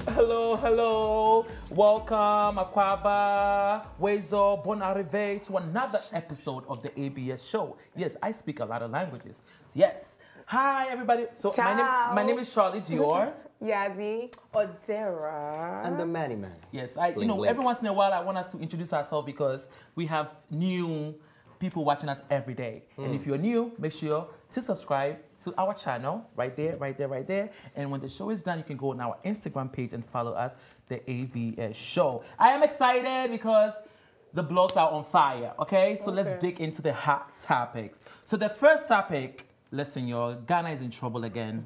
Hello. Welcome, Akwaba, Wezo, bon arrivé to another episode of the ABS show. Yes, I speak a lot of languages. Yes. Hi, everybody. So my name is Charlie Dior. Yazi, Odera, and the Manny Man. Yes, every once in a while I want us to introduce ourselves because we have new people watching us every day. And if you're new, make sure to subscribe to our channel right there. And when the show is done, you can go on our Instagram page and follow us, the ABS show. I am excited because the blogs are on fire, okay? So let's dig into the hot topics. So the first topic, listen, y'all, Ghana is in trouble again.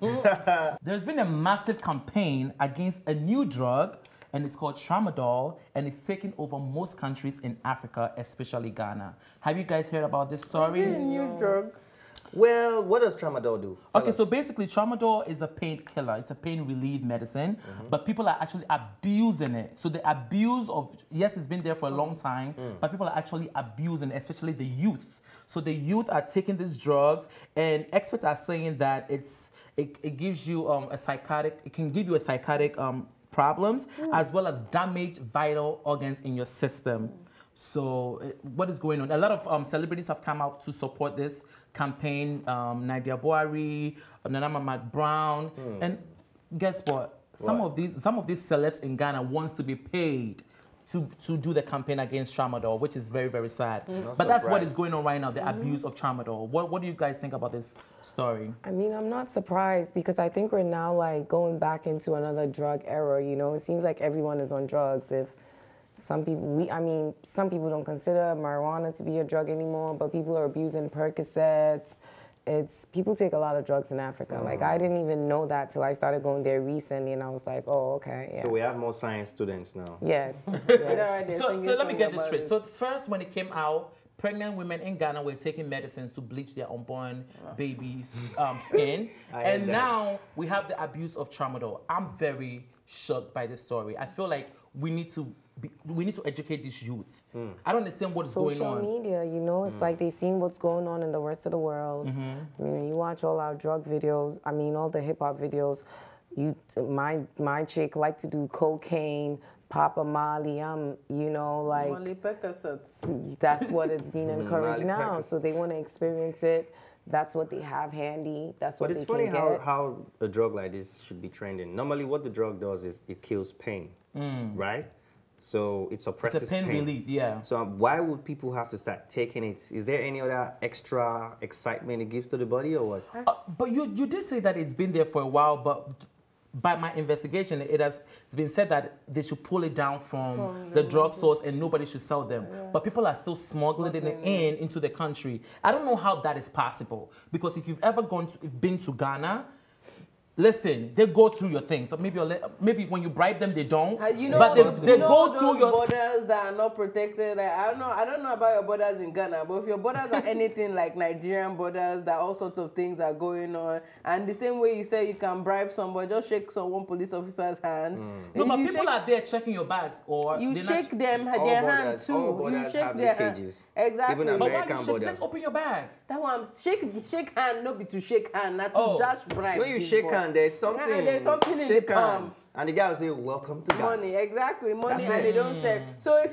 There's been a massive campaign against a new drug, and it's called Tramadol, and it's taking over most countries in Africa, especially Ghana. Have you guys heard about this story? Is it a new drug? Well, what does Tramadol do? Okay, so basically, Tramadol is a painkiller. It's a pain relief medicine, but people are actually abusing it. So the abuse of, yes, it's been there for a long time, but people are actually abusing it, especially the youth. So the youth are taking these drugs, and experts are saying that it gives you it can give you a psychotic problems, as well as damage vital organs in your system. So what is going on? A lot of celebrities have come out to support this campaign. Nadia Boari, Nanama Brown, and guess what? Some of these celebs in Ghana wants to be paid to do the campaign against Tramadol, which is very, very sad. But that's what is going on right now, the abuse of Tramadol. What do you guys think about this story? I mean, I'm not surprised because I think we're now like going back into another drug era, you know? It seems like everyone is on drugs. If some people, some people don't consider marijuana to be a drug anymore, but people are abusing Percocets. People take a lot of drugs in Africa. Like, I didn't even know that till I started going there recently, and I was like, oh, okay, yeah. So we have more science students now. Yes. So let me get this straight. So first, when it came out, pregnant women in Ghana were taking medicines to bleach their unborn babies' skin. And now we have the abuse of Tramadol. I'm very shocked by this story. I feel like we need to educate this youth. I don't understand what's going on. Social media, you know, it's like they've seen what's going on in the rest of the world. I mean, when you watch all our drug videos, all the hip hop videos, my chick like to do cocaine, Papa Molly, you know, like Molly Percocets. That's what it's being encouraged now. So they want to experience it. That's what they have handy. That's what they can get. But it's funny how a drug like this should be trending. Normally, what the drug does is it kills pain, right? So it suppresses pain relief, yeah. So why would people have to start taking it? Is there any other extra excitement it gives to the body, or what? But you did say that it's been there for a while, but by my investigation, it's been said that they should pull it down from the drugstores and nobody should sell them. But people are still smuggling it into the country. I don't know how that is possible, because if you've ever been to Ghana, listen, they go through your things. So maybe when you bribe them, they don't. You know, but they go through your borders that are not protected. Like, I don't know about your borders in Ghana, but if your borders are anything like Nigerian borders, that all sorts of things are going on. And the same way you say you can bribe somebody, just shake one police officer's hand. No, but people are there checking your bags, or you shake their hand too. All borders you shake have their cages. Exactly. Even but American why you borders. just open your bag? That one, shake hand, not be to shake hand, not to just bribe. When you shake hand, there's something. There's something in the palm. And the guy will say, "Welcome to Ghana." Money, exactly, money, and they don't say. So if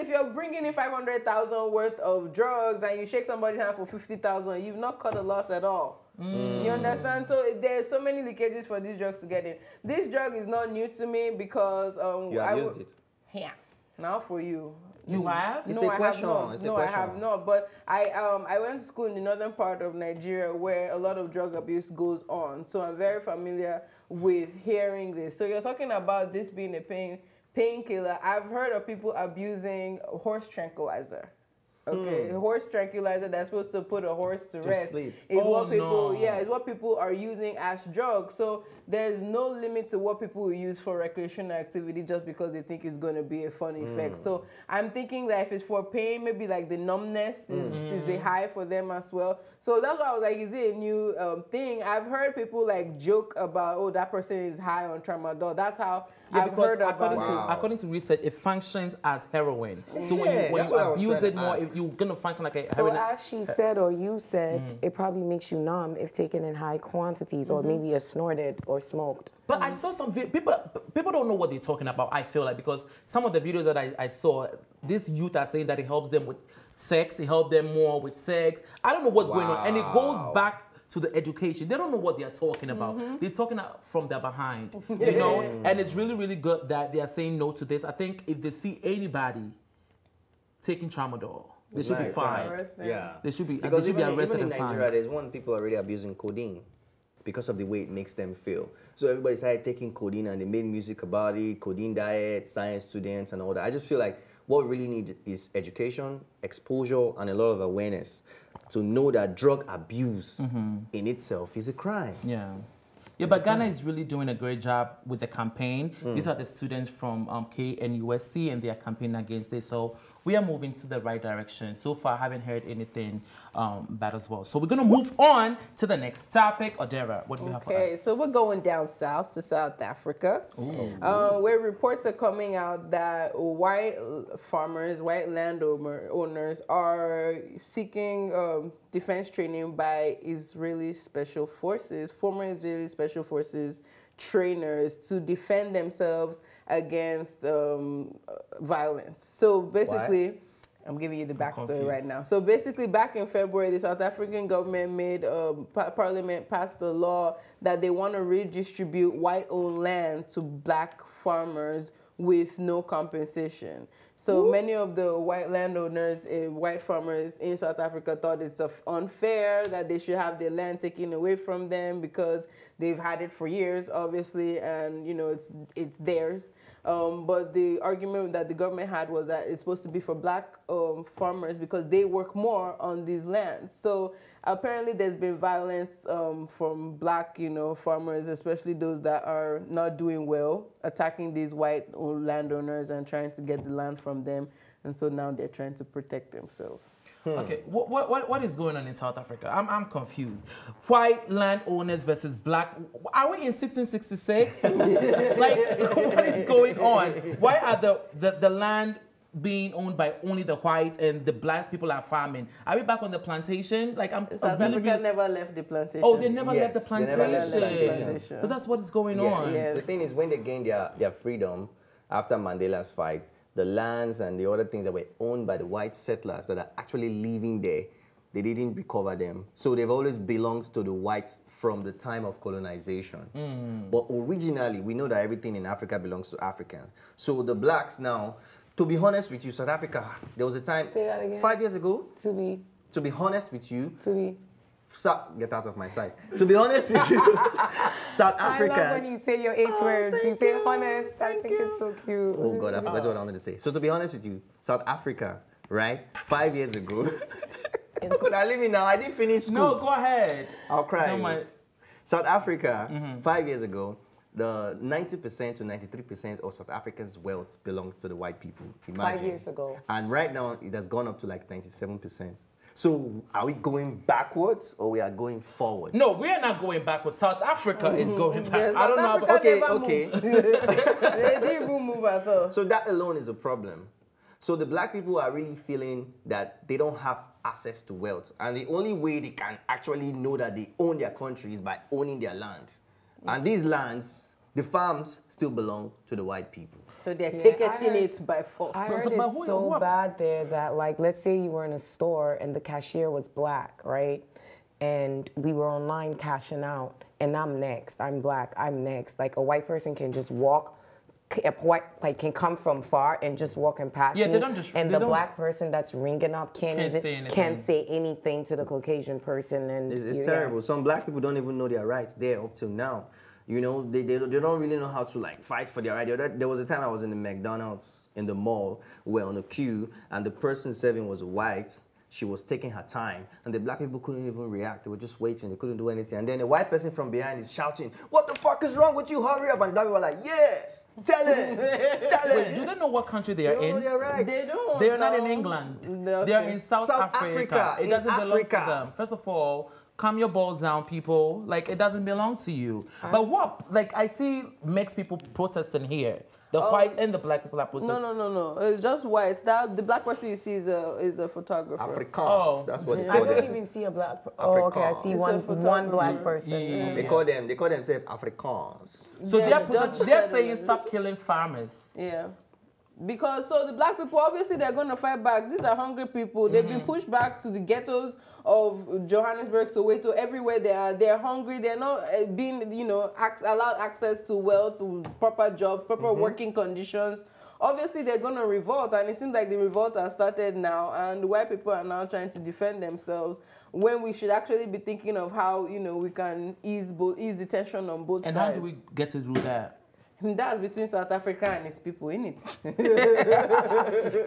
you're bringing in 500,000 worth of drugs and you shake somebody's hand for 50,000, you've not cut a loss at all. You understand? So there's so many leakages for these drugs to get in. This drug is not new to me because you have used it. Yeah, now for you. You have? No, I have not. No, I have not. But I went to school in the northern part of Nigeria where a lot of drug abuse goes on. So I'm very familiar with hearing this. So you're talking about this being a painkiller. I've heard of people abusing horse tranquilizer. Okay, horse tranquilizer that's supposed to put a horse to rest sleep. is what people are using as drugs. So there's no limit to what people will use for recreational activity just because they think it's going to be a fun effect. So I'm thinking that if it's for pain, maybe like the numbness is a high for them as well. So that's why I was like, is it a new thing? I've heard people like joke about, oh, that person is high on tramadol. That's how I've heard about it. According to research, it functions as heroin. So when you abuse it more, you're going to function like a heroin. So as she said or you said, it probably makes you numb if taken in high quantities or maybe if snorted or smoked. But I saw some people don't know what they're talking about, I feel like, because some of the videos that I saw, these youth are saying that it helps them with sex, it helps them more with sex. I don't know what's going on. And it goes back to the education. They don't know what they're talking about. They're talking from their behind, you know? And it's really, really good that they are saying no to this. I think if they see anybody taking tramadol, they should be fined. Yeah. They should be, because they should be arrested even and in Nigeria, fined. there's one people already abusing codeine because of the way it makes them feel. So everybody started taking codeine and they made music about it, codeine diet, science students and all that. I just feel like what we really need is education, exposure, and a lot of awareness to know that drug abuse in itself is a crime. Yeah. Yeah, but Ghana is really doing a great job with the campaign. These are the students from KNUST, and they are campaigning against this. So we are moving to the right direction. So far, I haven't heard anything bad as well. So we're going to move on to the next topic. Odera, what do we have for us? Okay, so we're going down south to South Africa, where reports are coming out that white farmers, white landowners are seeking defense training by Israeli special forces, former Israeli special forces trainers to defend themselves against violence. So basically, I'm giving you the backstory right now. So basically, back in February, the South African government made Parliament passed a law that they want to redistribute white-owned land to black farmers with no compensation. So many of the white landowners, white farmers in South Africa thought it's unfair that they should have their land taken away from them because they've had it for years, obviously, and you know it's theirs. But the argument that the government had was that it's supposed to be for black farmers because they work more on these lands. So apparently there's been violence from black, farmers, especially those that are not doing well, attacking these white landowners and trying to get the land from them. And so now they're trying to protect themselves. Okay, what is going on in South Africa? I'm confused. White landowners versus black. Are we in 1666? Like, what is going on? Why are the land being owned by only the whites and the black people are farming? Are we back on the plantation? Like, South Africa never left the plantation. Oh, they never left the They never left the plantation. So that's what is going on. Yes. The thing is, when they gained their freedom after Mandela's fight, the lands and the other things that were owned by the white settlers that are actually living there, they didn't recover them. So they've always belonged to the whites from the time of colonization. But originally, we know that everything in Africa belongs to Africans. So the blacks now, to be honest with you, South Africa, there was a time, Say that again. 5 years ago, to be honest with you, get out of my sight. To be honest with you, South Africa. I love when you say your H words. You say honest. I think it's so cute. Oh God, I forgot what I wanted to say. So to be honest with you, South Africa, right? 5 years ago. How could I leave it now? I didn't finish school. No, go ahead. I'll cry. Don't mind. South Africa, 5 years ago, the 90% to 93% of South Africa's wealth belongs to the white people. Imagine. 5 years ago. And right now, it has gone up to like 97%. So are we going backwards or we are going forward? No, we are not going backwards. South Africa is going back. Yes, I don't know. Okay. They didn't even move at all. So that alone is a problem. So the black people are really feeling that they don't have access to wealth. And the only way they can actually know that they own their country is by owning their land. And these lands, the farms, still belong to the white people. So they're taking it by force. I heard it's so bad there that, like, let's say you were in a store and the cashier was black, right? And we were online cashing out, and I'm next. I'm black. I'm next. Like, a white person can just walk, can come from far and just walk and pass me. They don't just. And the black person that's ringing up can't say anything to the Caucasian person. And it's terrible. Some black people don't even know their rights there up till now. You know, they don't really know how to like fight for their right. There was a time I was in the McDonald's in the mall, we were on a queue, and the person serving was white. She was taking her time, and the black people couldn't even react. They were just waiting. They couldn't do anything. And then a white person from behind is shouting, "What the fuck is wrong with you? Hurry up!" And the black people were like, "Yes, tell him, tell him." Wait, do they know what country they are in? Know their rights. They don't. They are not in England. No, They are in South Africa. It doesn't belong to them. First of all, calm your balls down, people. Like, it doesn't belong to you. But what, like, I see mixed people protesting here. The white and the black people are protesting. No. It's just whites. That the black person you see is a photographer. Afrikaans. That's what they I call don't them. even see a black. Oh, okay. I see one black person. Yeah. They call themselves Afrikaans. So Yeah, they're saying stop killing farmers. Yeah. Because so the black people, obviously they're going to fight back. These are hungry people. They've been pushed back to the ghettos of Johannesburg, Soweto, everywhere they are. They're hungry. They're not being, you know, allowed access to wealth, to proper jobs, proper working conditions. Obviously they're going to revolt, and it seems like the revolt has started now, and white people are now trying to defend themselves when we should actually be thinking of how, you know, we can ease the tension on both sides. And how do we get to do that? That's between South Africa and its people, innit?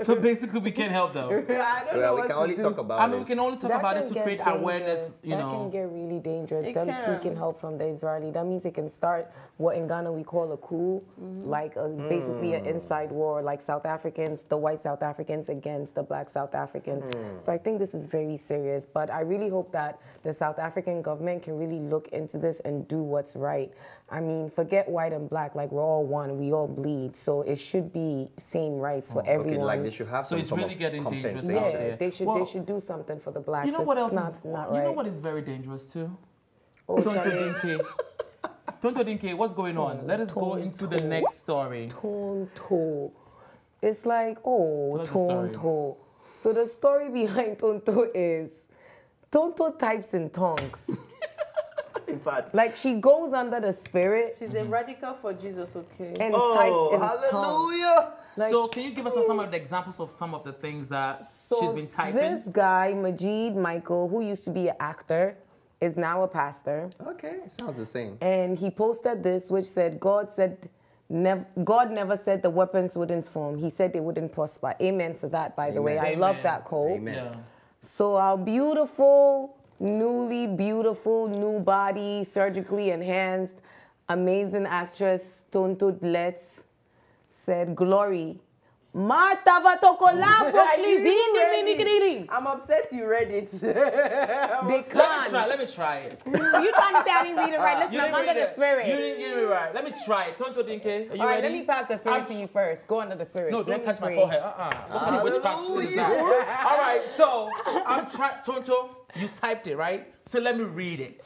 So basically, we can't help them. I don't know We what can to only do. talk about I mean, we it. can only talk about it to create awareness, you That know. can get really dangerous. It Them can. seeking help from the Israeli. That means it can start what in Ghana we call a coup, like basically an inside war, like South Africans, the white South Africans against the black South Africans. So I think this is very serious. But I really hope that the South African government can really look into this and do what's right. I mean, forget white and black. Like, we're all one. We all bleed. So it should be same rights for everyone. Okay, like they should have So some it's form really of getting dangerous out compensation. there. Yeah, they should do something for the blacks. You know what else? Not Is, right. You know what is very dangerous too? Oh, Tonto Charlie. Dikeh. Tonto Dikeh, what's going on? Let us go into the next story. Tonto. It's like, oh, Tell us the story. Tonto. So the story behind Tonto is Tonto types in tongues. In fact. Like, she goes under the spirit She's a radical for Jesus, okay? and Oh, types in tongues. hallelujah! Like, So can you give us some of the examples of some of the things that she's been typing? This guy, Majid Michael, who used to be an actor, is now a pastor. Okay, sounds the same. And he posted this, which said, God never said the weapons wouldn't form. He said they wouldn't prosper. Amen to that, by the way. I Amen. love that quote. Amen. Yeah. So our beautiful, new body, surgically enhanced, amazing actress, Tonto Dikeh, said, Glory. Martha Vatokolambo, please. I'm upset you read it. They can't. Let me try it. You trying to say I didn't read it right? Listen, I'm under the spirit. You didn't read it right. Let me try it. Tonto Dikeh, are you All right, ready? let me pass the spirit to you first. Go under the spirit. No, Let don't me touch my pray. forehead. What kind of witchcraft shit is that? All right, so I'm trying. Tonto, you typed it, right? So let me read it.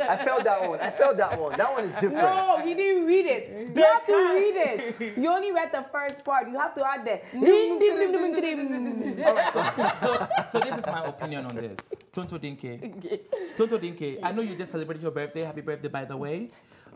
I felt that one. That one is different. No, he didn't read it. You have to read it. You only read the first part. You have to add the. All right, so this is my opinion on this. Tonto Dikeh, I know you just celebrated your birthday. Happy birthday, by the way.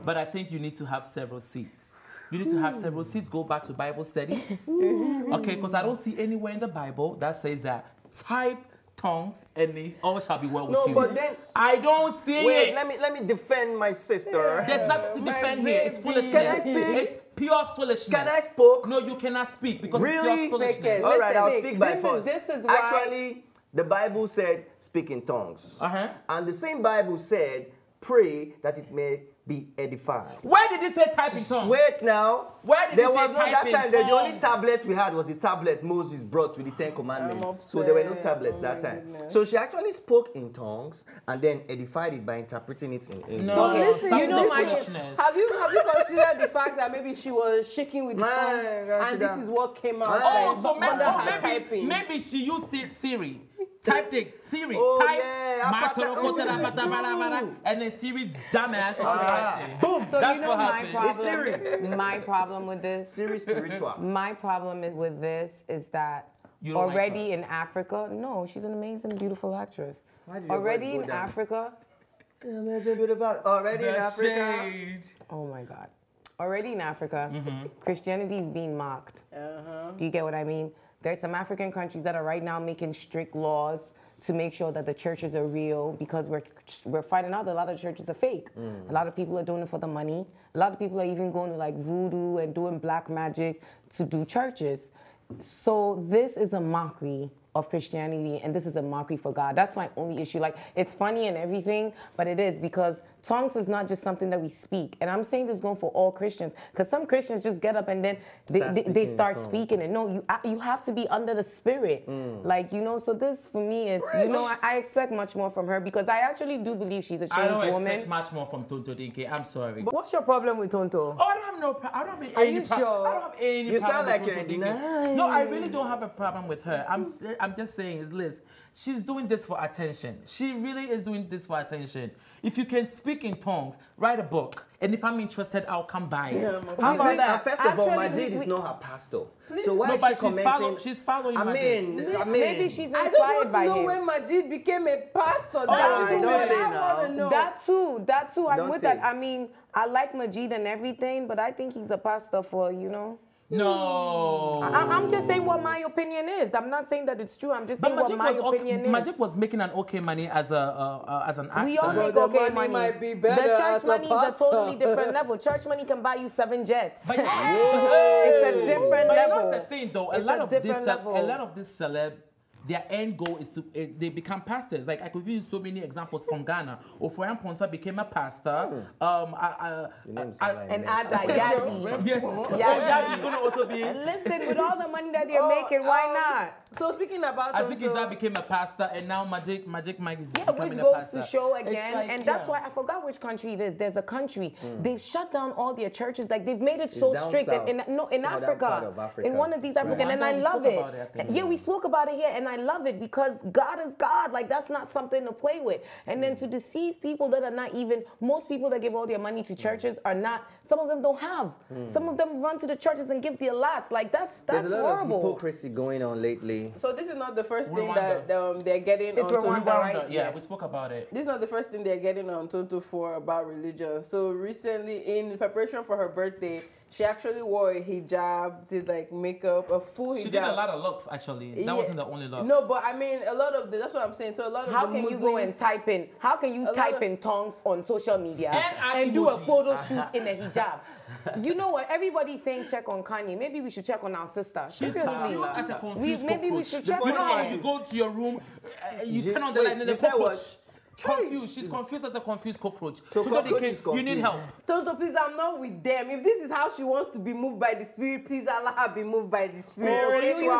But I think you need to have several seats. You need to have several seats. Go back to Bible studies. Okay, because I don't see anywhere in the Bible that says that type tongues and they all shall be well with you. No, but then I don't see wait. it. Let me defend my sister. There's nothing to defend here. It's foolishness. Can I speak? It's pure foolishness. Can I speak? No, you cannot speak because Really? it's pure foolishness. All right, I'll Listen, speak by this force. is why- Actually, the Bible said speak in tongues. And the same Bible said pray that it may be edified. Where did it say type in tongues? Wait now. Where did there it say was no type that in time. The only tongues? tablet we had was the tablet Moses brought with the 10 Commandments. So there were no tablets that time. So she actually spoke in tongues and then edified it by interpreting it in English. No, So listen, stop you the know, foolishness. have you considered the fact that maybe she was shaking with tongues and this is what came out? Oh, so under her typing? maybe she used Siri. Typed it. Siri. Oh, type. yeah. And then Siri's dumbass. Boom. So That's you know what my happened. my problem with this. Siri spiritual. My problem with this is that You don't like already in Africa, no, she's an amazing, beautiful actress. Why did your Already voice go in down? Africa, Already in The Africa. shade. oh my God. Already in Africa, Christianity is being mocked. Do you get what I mean? There's some African countries that are right now making strict laws to make sure that the churches are real because we're finding out that a lot of churches are fake. A lot of people are doing it for the money. A lot of people are even going to like voodoo and doing black magic to do churches. So this is a mockery of Christianity and this is a mockery for God. That's my only issue. Like, it's funny and everything, but it is because tongues is not just something that we speak. And I'm saying this going for all Christians, because some Christians just get up and then they start speaking. And no, you have to be under the Spirit. Like, you know, so this for me is, you know, I expect much more from her because I actually do believe she's a changed woman. I don't expect much more from Tonto Dikeh. I'm sorry. What's your problem with Tonto? Oh, I don't have no problem. I don't have Are any you sure? I don't have any You problem sound like with you're Tonto Dikeh. denying. No, I really don't have a problem with her. I'm just saying, Liz, she's doing this for attention. She really is doing this for attention. If you can speak in tongues, write a book. And if I'm interested, I'll come buy it. How about that? First of all, Actually, Majid is not her pastor. So why is but she commenting? she's following I Majid. mean, Maybe she's I inspired just want by to know him. when Majid became a pastor. I That's don't what say I now. want to know. That too. I'm Don't with take. that. I mean, I like Majid and everything, but I think he's a pastor for, you know. No. I'm just saying what my opinion is. I'm not saying that it's true. I'm just saying what my opinion is. Majid was making an okay money as an actor. We all make the okay money money. might be better The church as a money is a pastor. totally different level. Church money can buy you 7 jets. But, It's a different but level. you know the thing though, It's a different level. a lot of this celeb, their end goal is to they become pastors. Like I could give you so many examples from Ghana. Oforian Ponsa became a pastor. And Ada Yazi. Yes. Yazi gonna also be. Listen, with all the money that they're making, why not? So speaking about Azikiza became a pastor, and now Magic Mike is Yeah, becoming which a goes pastor. to show It's again, like, and that's yeah. why I forgot which country it is. There's a country they've shut down all their churches, like they've made it so down strict. south, In southern part Africa, of Africa. in one of these African, Rwanda, and I we love spoke it. about it, I think. Yeah, we spoke about it here, and I love it because God is God. Like that's not something to play with. And then to deceive people that are not even most people that give all their money to churches are not. Some of them don't have. Some of them run to the churches and give their last. Like that's There's a lot horrible. of hypocrisy going on lately. So this is not the first thing Rwanda. that they're getting It's on Rwanda, Tonto. right? Yeah, we spoke about it. This is not the first thing they're getting on Tonto for about religion. So recently, in preparation for her birthday, she actually wore a hijab, did like makeup, a full hijab. She did a lot of looks actually. That wasn't the only look. No, but I mean, a lot of that's what I'm saying. So a lot of How the can Muslims, you go and type in? How can you lot type of- in tongues on social media And and do a emojis. photo shoot in a hijab? You know what? Everybody's saying check on Kanye. Maybe we should check on our sister. She's Seriously. confused as a confused Maybe we cockroach. should check You on know how her. you go to your room, you turn on the Wait, light and you the said cockroach. what? Confused. She's confused as a confused cockroach. So Tonto cockroach Dikeh, is you need confused. help. Tonto, please, I'm not with them. If this is how she wants to be moved by the Spirit, please allow her be moved by the Spirit. Okay? Spiritual.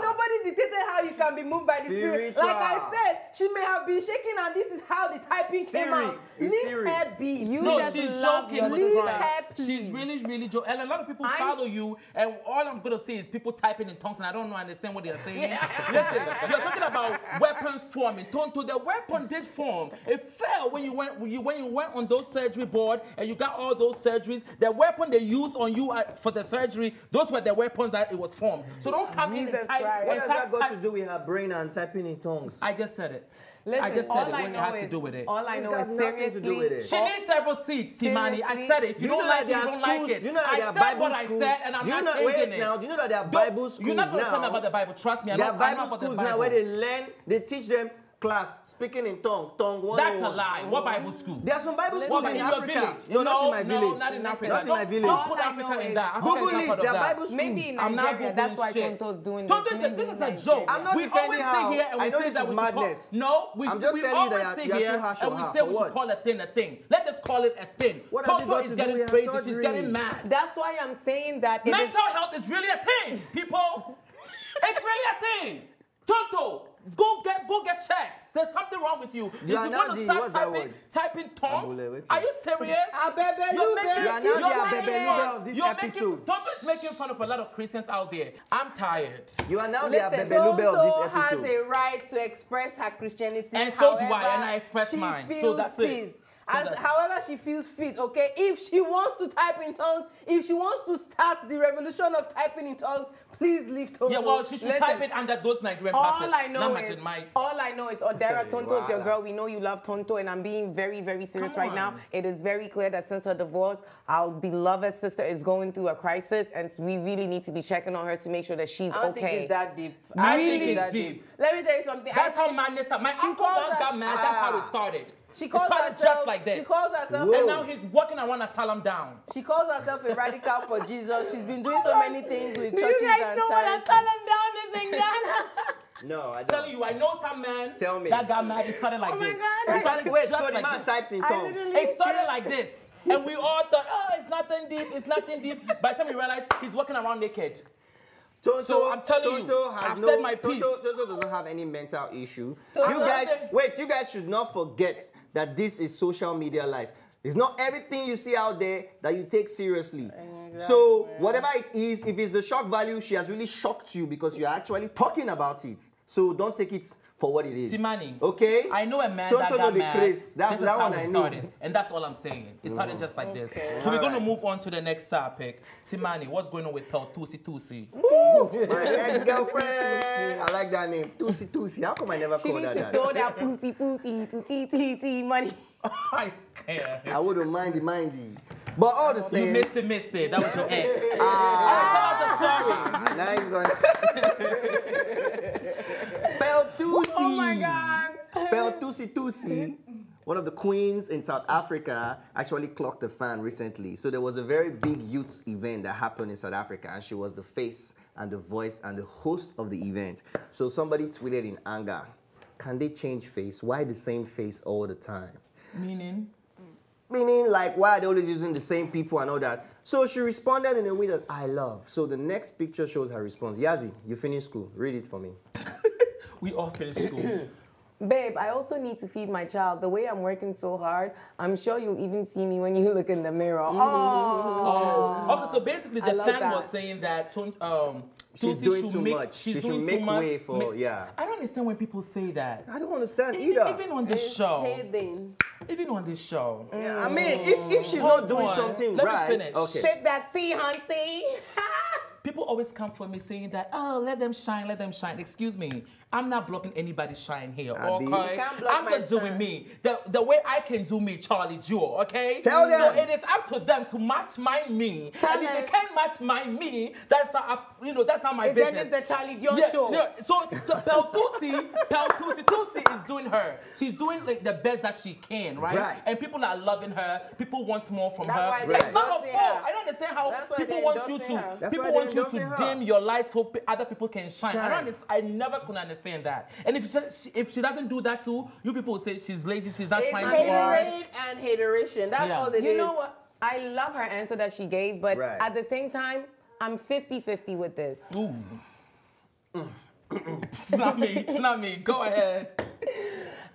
Nobody dictated how you can be moved by the Spirit. Spiritual. Like I said, she may have been shaking and this is how the typing came out. It's Leave Siri. her be. You No, just she's love joking your with Leave pride. her, She's please. really joking. And a lot of people follow you, and all I'm gonna say is people typing in tongues, and I don't understand what they're saying. Listen, you're talking about weapons forming. Tonto, the weapon did form. It fell when you went on those surgery board, and you got all those surgeries. The weapon they used on you for the surgery, those were the weapons that it was formed. So don't come in and Jesus type. Christ. What and has type- that got to type- do with her brain and typing in tongues? I just said it. Listen, I just all said it. I What it know has is, to do with it. all I It's know got is nothing seriously. to do with it. She needs several seats, Timani. I Seriously? said it. If you don't like it, you don't like it. Do you know that I there are said Bible what I schools? said, and I'm Do you not know, changing wait, it. now, do you know that there are Don't- Bible schools You're not going to now? tell me about the Bible. Trust me. There are I'm Bible not about the schools Bible. now where they teach them class speaking in tongue 101. That's a lie. What Bible school? There are some Bible What, schools in in your Africa. village? No, not in my No, village. not in Africa. Not in my Don't- village. Don't put All I Africa know in is- that. Africa Google is not it. part of There are that. Bible schools. Maybe in I'm not Nigeria, that's why Googling shit. Tonto's doing Tonto this. is Maybe this in is a Nigeria. joke. I'm not We defending always how. sit here and I we know say this that is we should call. madness. No, we I'm just we telling you that always sit you're here too harsh and on we her. say For we should what? call a thing a thing. Let us call it a thing. What has it Tonto got is to do getting with her crazy. She's surgery? getting mad. That's why I'm saying that it is. Mental health is really a thing, people. It's really a thing. Tonto, go get checked. There's something wrong with you. If You are you now want to the- start what's that word? typing tongues, Abule, wait. are you serious? Abebe You're Lube. making- You are now you're the making Abebe fun- Lube of this you're episode. Tonto is making fun of a lot of Christians out there. I'm tired. You are now the Listen, Abebelube of this Tonto has episode. a right to express her Christianity. And so do I, however and I express she mine. So feels that's it. fit. So As, that's- however she feels fit, okay? If she wants to type in tongues, if she wants to start the revolution of typing in tongues, please leave Tonto. Yeah, well, she should Listen, type it under those Nigerian pastors. All I know Not is, Majid Mike. Odera, Tonto is your Wow. girl. We know you love Tonto, and I'm being very, very serious Come right now. on. It is very clear that since her divorce, our beloved sister is going through a crisis, and we really need to be checking on her to make sure that she's I don't think okay. it's that deep. I don't think it's that deep. Let me tell you something. That's how madness started. My She uncle calls once her- got mad. That's how it started. She calls it started herself, just like this. She calls herself. Whoa. And now he's walking around Asylum down. She calls herself a radical for Jesus. She's been doing so many things with Do churches you guys and know what charities. Asylum Down is in Ghana? No, I don't. Telling you, I know some man. Tell me. That got mad. It started like Oh this. my God. It started Wait, just so the like man this. typed in tongues. It started like this. And we all thought, oh, it's nothing deep, it's nothing deep. By the time we realized he's walking around naked. Tonto, So I'm telling you, I've said my piece. Tonto doesn't have any mental issue. So You guys should not forget that this is social media life. It's not everything you see out there that you take seriously. Exactly. So whatever it is, if it's the shock value, she has really shocked you because you're actually talking about it. So don't take it for what it is. Timani. Okay? I know a man Tonto that got Dikeh. mad. That's This is that how one it I know. started. And that's all I'm saying. It started just like this. So we're going to move on to the next topic. Timani, what's going on with Thusi? My ex-girlfriend. I like that name. Thusi. How come I never called her that? Throw that pussy to T money. I care. I wouldn't mind you. But all the same. You missed it. That was your ex. Tell us the story. Nice one. Thusi. Oh my God. Thusi. One of the queens in South Africa actually clocked a fan recently. So there was a very big youth event that happened in South Africa, and she was the face and the voice and the host of the event. So somebody tweeted in anger, can they change face? Why the same face all the time? Meaning, like, why are they always using the same people and all that? So she responded in a way that I love. So the next picture shows her response. Yazi, you finished school. Read it for me. we all finished school. Babe, I also need to feed my child. The way I'm working so hard, I'm sure you'll even see me when you look in the mirror. Okay, so basically the fan that. was saying that She's Thusi doing should too make, much. She's She doing should make too much. way for, yeah. I don't understand when people say that. I don't understand either. Even on this show. Hating. Even on this show. I mean, if she's not doing something Let me right, finish. okay. Take that tea, hunty. People always come for me saying that, oh, let them shine, let them shine. Excuse me, I'm not blocking anybody's shine here, Abi. okay? You can't block I'm my just doing shine. me. The way I can do me, Charlie Jewel, okay? Tell them. So it is up to them to match my me. And if they can't match my me, that's not up, that's not my business. Then it's the Charlie John show. Yeah. So Thusi is doing her. She's doing like the best that she can, right? Right. And people are loving her. People want more from That's her. why they It's not her endorsing fault. her. I don't understand how That's why people they want you endorsing to. her. That's People why they want you to endorsing her. dim your light so other people can shine. Shine. I never could understand that. And if she doesn't do that too, you people will say she's lazy. She's not It's trying too hard. haterade and hateration. That's Yeah. all it is. You know what? I love her answer that she gave, but Right. at the same time, I'm 50-50 with this. Ooh. It's not me. It's not me. Go ahead.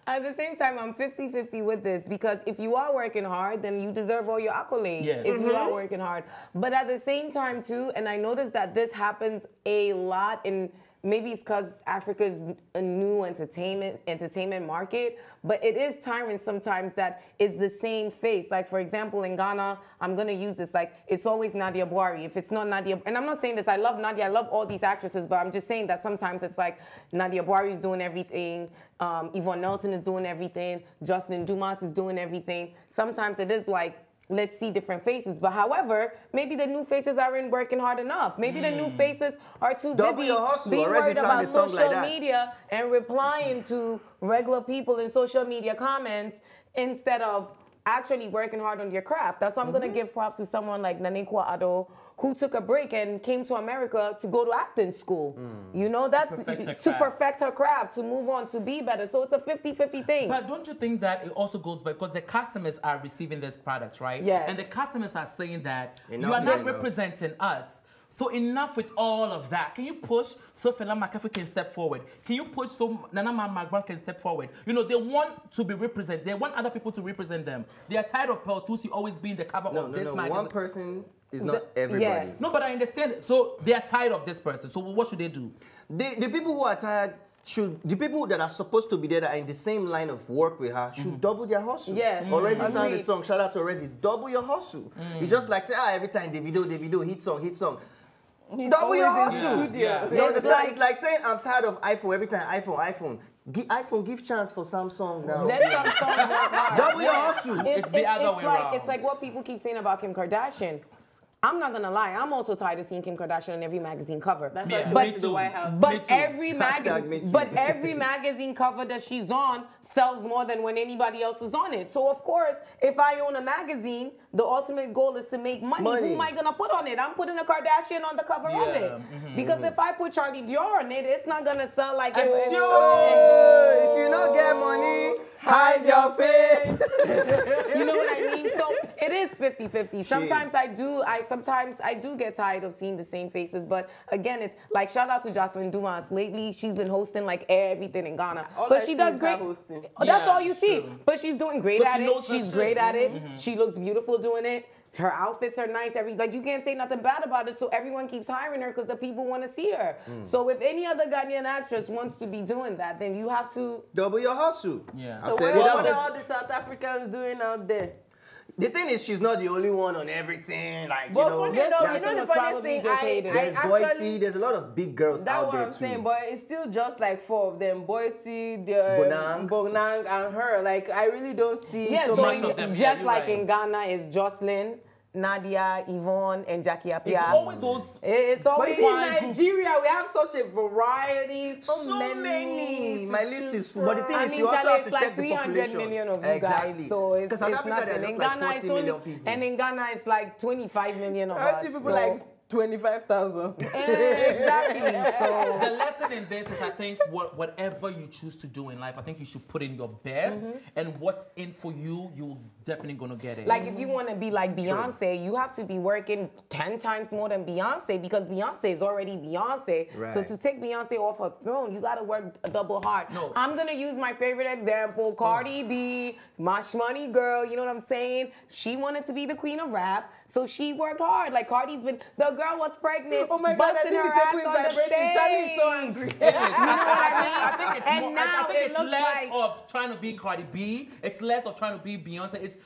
At the same time, I'm 50-50 with this because if you are working hard, then you deserve all your accolades Yeah. if you are working hard. But at the same time, too, and I noticed that this happens a lot in, maybe it's because Africa's a new entertainment market, but it is tiring sometimes that it's the same face. Like, for example, in Ghana, I'm going to use this, like, it's always Nadia Buhari. If it's not Nadia, and I'm not saying this, I love Nadia, I love all these actresses, but I'm just saying that sometimes it's like Nadia Buhari is doing everything, Yvonne Nelson is doing everything, Justin Dumas is doing everything. Sometimes it is like, let's see different faces. But however, maybe the new faces aren't working hard enough. Maybe the new faces are too Double busy your hustle, being or else worried it sound about a song social like that. media and replying to regular people in social media comments instead of actually working hard on your craft. That's why I'm going to give props to someone like Nanekwa Addo, who took a break and came to America to go to acting school. You know, that's to perfect her craft, to move on, to be better. So it's a 50-50 thing. But don't you think that it also goes by because the customers are receiving this product, right? Yes. And the customers are saying that Enough you are is not enough. representing us. So enough with all of that. Can you push so Fela McAfee can step forward? Can you push so Nana Magban can step forward? You know, they want to be represented. They want other people to represent them. They are tired of Thusi always being the cover of this magazine. One person is not everybody. yes. No, but I understand it. So they are tired of this person. So what should they do? The people who are tired the people that are supposed to be there that are in the same line of work with her should double their hustle. Yes. Orezi sang the Agreed. song, shout out to Orezi, double your hustle. It's just like say, every time Davido, hit song. Double your always in the hustle. studio. Yeah. You understand? It's like saying I'm tired of iPhone every time iPhone. Give chance for Samsung now. Let some songs work hard. Double your hustle. It's the other way around. It's like what people keep saying about Kim Kardashian. I'm not gonna lie, I'm also tired of seeing Kim Kardashian on every magazine cover. That's why she Me went to the too. White House. But Hashtag every magazine cover that she's on sells more than when anybody else is on it. So of course, if I own a magazine, the ultimate goal is to make money. Who am I gonna put on it? I'm putting a Kardashian on the cover of it. Because if I put Charlie Dior on it, it's not gonna sell like If you not get money, hide your face. You know what I mean? So it is 50-50. Sometimes I do get tired of seeing the same faces, but again, it's like shout out to Jocelyn Dumas. Lately, she's been hosting like everything in Ghana. But she does great. That's all you see. But she's doing great at it. She's great at it. She looks beautiful doing it. Her outfits are nice. Like you can't say nothing bad about it. So everyone keeps hiring her because the people want to see her. So if any other Ghanaian actress wants to be doing that, then you have to double your hustle. Yeah. So what are all the South Africans doing out there? The thing is, she's not the only one on everything. Like, But you you know know, the funniest thing, there's Boy-T, there's a lot of big girls that's out what there I'm too. saying, but it's still just like 4 of them. Boy-T, Bonang, and her. Like, I really don't see so much many of them. just Yeah, like right. in Ghana, it's Jocelyn, Nadia, Yvonne, and Jackie Appiah. It's always those. It's But always in Nigeria, we have such a variety, So many. to My list choose is full. But the thing I is, mean, you also Charlie, have to it's check like the 300 population. million of you Exactly. guys, so it's Because South Africa, nothing. there are In just like Ghana, 40 million people. and in Ghana, it's like 25 million of us. Aren't you people like 25,000? Exactly. So, The lesson in this is, I think, whatever you choose to do in life, I think you should put in your best, and what's in for you, you're definitely gonna get it. like if you want to be like Beyonce, you have to be working 10 times more than Beyonce because Beyonce is already Beyonce. Right. So to take Beyonce off her throne, you gotta work double hard. No. I'm gonna use my favorite example, Cardi B, Mosh Money girl. You know what I'm saying? She wanted to be the queen of rap, so she worked hard. Like Cardi's been, the girl was pregnant. Oh my God, I busting think her the ass table is on the vibrating. Charlie is so stage. angry. It is. You know what I mean? I think it's And more, now I think it it's looks less like- of trying to be Cardi B. It's less of trying to be Beyonce. It's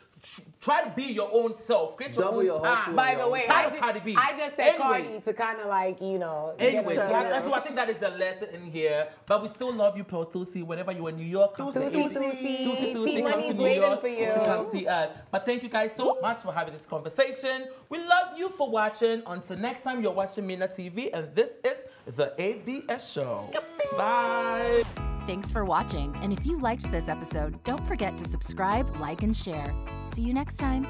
try to be your own self. Create your Double own your path. hustle. By the way, Tired of Cardi B. I just said Anyways. Cardi to kind of like, you know. Anyway, get so her- I think that is the lesson in here. But we still love you, Pro Thusi. Whenever you're in New York, come to Thusi, come Money's to New waiting York for you. to come see us. But thank you guys so much for having this conversation. We love you for watching. Until next time, you're watching Mina TV, and this is the ABS Show. Bye. Thanks for watching, and if you liked this episode, don't forget to subscribe, like, and share. See you next time.